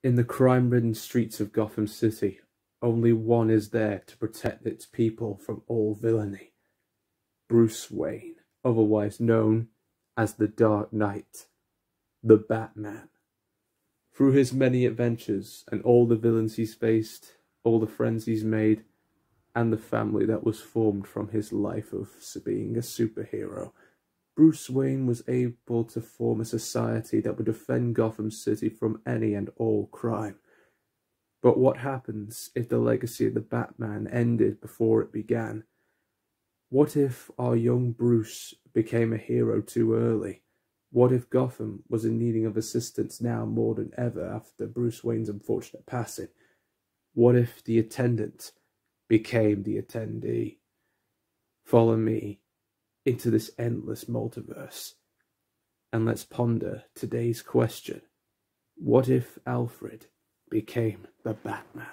In the crime-ridden streets of Gotham City, only one is there to protect its people from all villainy. Bruce Wayne, otherwise known as the Dark Knight, the Batman. Through his many adventures and all the villains he's faced, all the friends he's made, and the family that was formed from his life of being a superhero, Bruce Wayne was able to form a society that would defend Gotham City from any and all crime. But what happens if the legacy of the Batman ended before it began? What if our young Bruce became a hero too early? What if Gotham was in need of assistance now more than ever after Bruce Wayne's unfortunate passing? What if the attendant became the attendee? Follow me into this endless multiverse, and let's ponder today's question. What if Alfred became the Batman?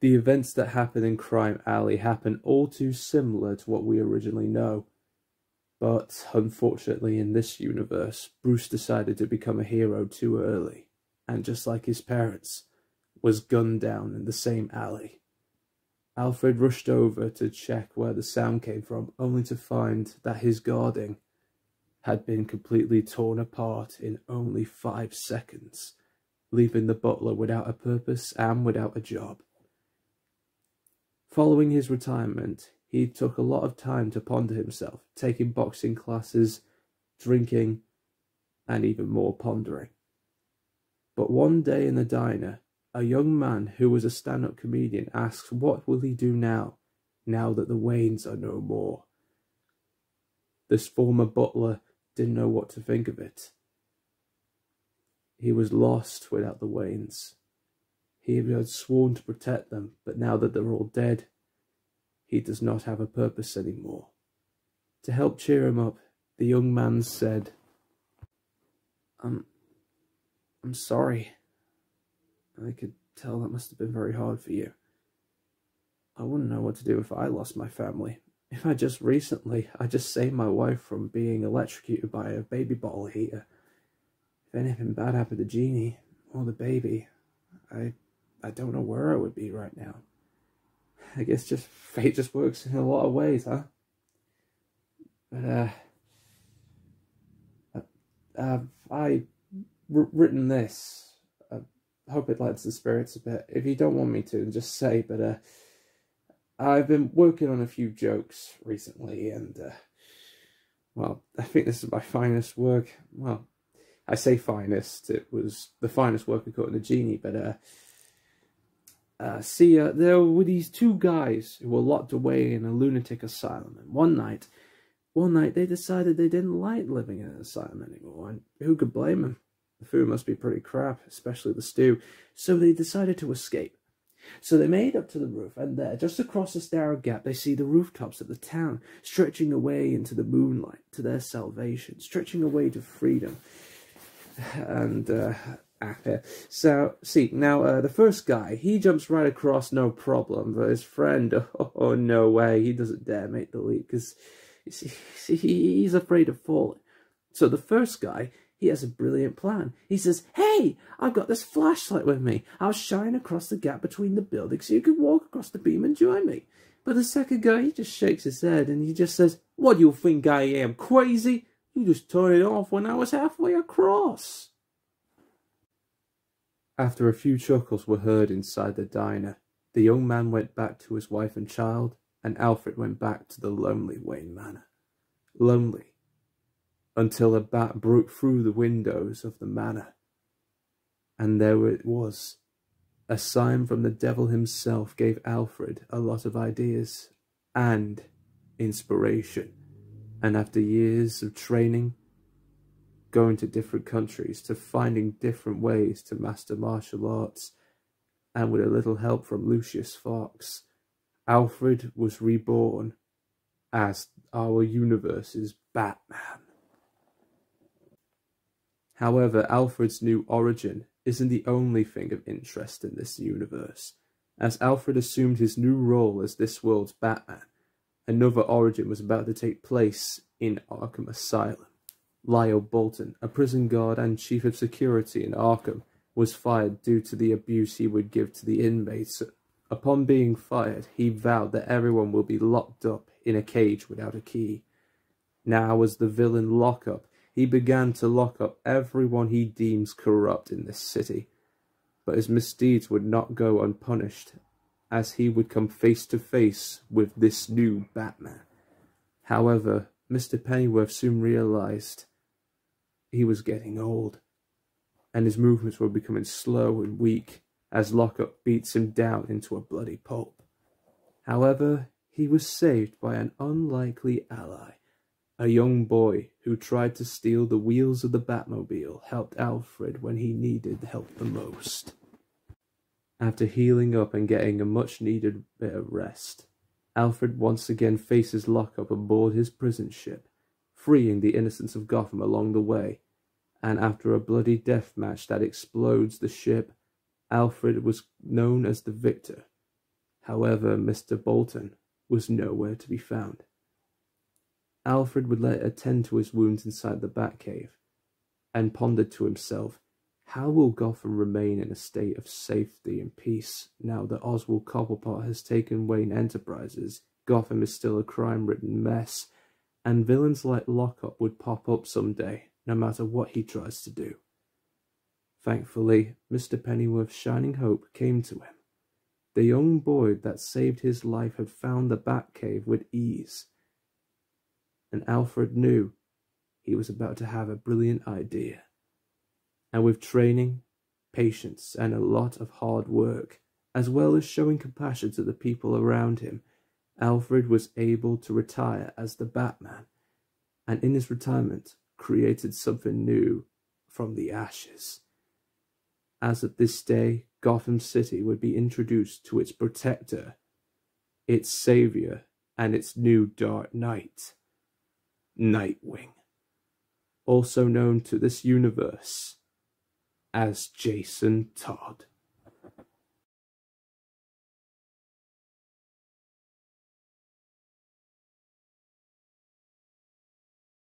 The events that happen in Crime Alley happen all too similar to what we originally know. But unfortunately in this universe, Bruce decided to become a hero too early, and just like his parents, was gunned down in the same alley. Alfred rushed over to check where the sound came from, only to find that his guarding had been completely torn apart in only 5 seconds, leaving the butler without a purpose and without a job. Following his retirement, he took a lot of time to ponder himself, taking boxing classes, drinking, and even more pondering. But one day in the diner, a young man who was a stand-up comedian asks what will he do now that the Waynes are no more. This former butler didn't know what to think of it. He was lost without the Waynes. He had sworn to protect them, but now that they're all dead, he does not have a purpose anymore. To help cheer him up, the young man said, I'm sorry. I could tell that must have been very hard for you. I wouldn't know what to do if I lost my family. I just saved my wife from being electrocuted by a baby bottle heater. If anything bad happened to Jeannie, or the baby, I don't know where I would be right now. I guess fate just works in a lot of ways, huh? But, I've written this. I hope it lights the spirits a bit. If you don't want me to, just say, but, I've been working on a few jokes recently, and, well, I think this is my finest work. Well, I say finest, it was the finest work according to Jeannie, but, there were these 2 guys who were locked away in a lunatic asylum, and one night they decided they didn't like living in an asylum anymore, and who could blame them? The food must be pretty crap, especially the stew, so they decided to escape. So they made up to the roof, and there, just across this narrow gap, they see the rooftops of the town, stretching away into the moonlight to their salvation, stretching away to freedom. And, so, see, now, the first guy, he jumps right across, no problem, but his friend, oh no way, he doesn't dare make the leap, because, he's afraid of falling. So the first guy, he has a brilliant plan. He says, hey, I've got this flashlight with me. I'll shine across the gap between the buildings so you can walk across the beam and join me. But the second guy, he just shakes his head and he just says, what do you think I am, crazy? You just turned it off when I was halfway across. After a few chuckles were heard inside the diner, the young man went back to his wife and child, and Alfred went back to the lonely Wayne Manor. Lonely. Until a bat broke through the windows of the manor. And there it was. A sign from the devil himself gave Alfred a lot of ideas and inspiration. And after years of training, going to different countries, to finding different ways to master martial arts, and with a little help from Lucius Fox, Alfred was reborn as our universe's Batman. However, Alfred's new origin isn't the only thing of interest in this universe. As Alfred assumed his new role as this world's Batman, another origin was about to take place in Arkham Asylum. Lyle Bolton, a prison guard and chief of security in Arkham, was fired due to the abuse he would give to the inmates. Upon being fired, he vowed that everyone will be locked up in a cage without a key. Now, as the villain Lockup, he began to lock up everyone he deems corrupt in this city. But his misdeeds would not go unpunished, as he would come face to face with this new Batman. However, Mr. Pennyworth soon realized he was getting old, and his movements were becoming slow and weak as Lockup beats him down into a bloody pulp. However, he was saved by an unlikely ally. A young boy who tried to steal the wheels of the Batmobile helped Alfred when he needed help the most. After healing up and getting a much-needed bit of rest, Alfred once again faces Lockup aboard his prison ship, freeing the innocents of Gotham along the way, and after a bloody death match that explodes the ship, Alfred was known as the victor. However, Mr. Bolton was nowhere to be found. Alfred would later attend to his wounds inside the Batcave, and pondered to himself, how will Gotham remain in a state of safety and peace now that Oswald Cobblepot has taken Wayne Enterprises? Gotham is still a crime-ridden mess, and villains like Lockup would pop up someday, no matter what he tries to do. Thankfully, Mr. Pennyworth's shining hope came to him. The young boy that saved his life had found the Batcave with ease, and Alfred knew he was about to have a brilliant idea. And with training, patience, and a lot of hard work, as well as showing compassion to the people around him, Alfred was able to retire as the Batman, and in his retirement created something new from the ashes. As of this day, Gotham City would be introduced to its protector, its savior, and its new Dark Knight, Nightwing, also known to this universe as Jason Todd.